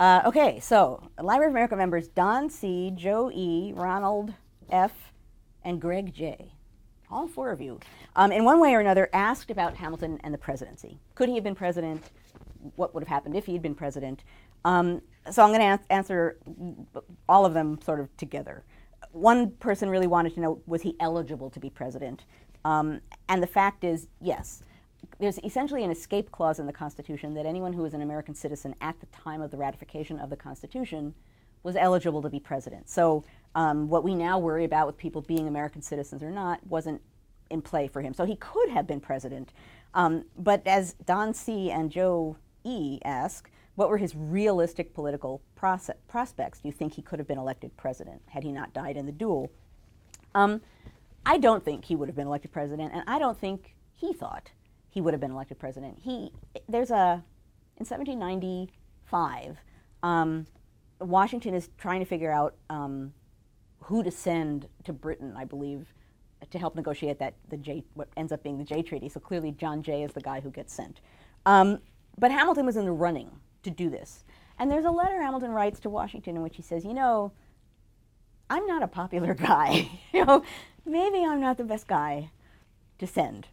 Okay, so Library of America members Don C., Joe E., Ronald F., and Greg J. All four of you, in one way or another, asked about Hamilton and the presidency. Could he have been president? What would have happened if he had been president? So I'm going to answer all of them sort of together. One person really wanted to know, was he eligible to be president? And the fact is, yes. There's essentially an escape clause in the Constitution that anyone who was an American citizen at the time of the ratification of the Constitution was eligible to be president. So what we now worry about with people being American citizens or not wasn't in play for him. So he could have been president. But as Don C. and Joe E. ask, what were his realistic political prospects? Do you think he could have been elected president had he not died in the duel? I don't think he would have been elected president, and I don't think he thought he would have been elected president. In 1795, Washington is trying to figure out who to send to Britain, I believe, to help negotiate what ends up being the Jay Treaty. So clearly John Jay is the guy who gets sent. But Hamilton was in the running to do this. And there's a letter Hamilton writes to Washington in which he says, I'm not a popular guy. Maybe I'm not the best guy to send.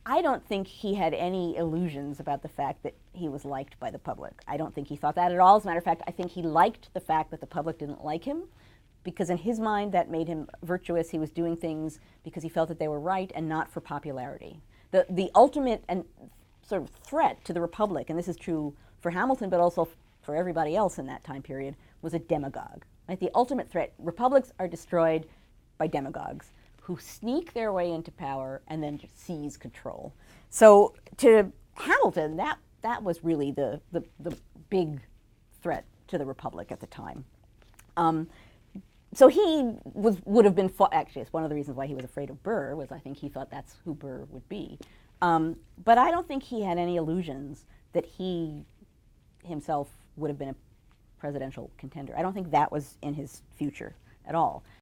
I don't think he had any illusions about the fact that he was liked by the public. I don't think he thought that at all. As a matter of fact, I think he liked the fact that the public didn't like him, because in his mind that made him virtuous. He was doing things because he felt that they were right and not for popularity. The ultimate and sort of threat to the Republic, and this is true for Hamilton but also for everybody else in that time period, was a demagogue. Right? The ultimate threat, republics are destroyed by demagogues who sneak their way into power and then just seize control. So to Hamilton, that was really the big threat to the Republic at the time. So he would have been fought. Actually, it's one of the reasons why he was afraid of Burr, was I think he thought that's who Burr would be. But I don't think he had any illusions that he himself would have been a presidential contender. I don't think that was in his future at all.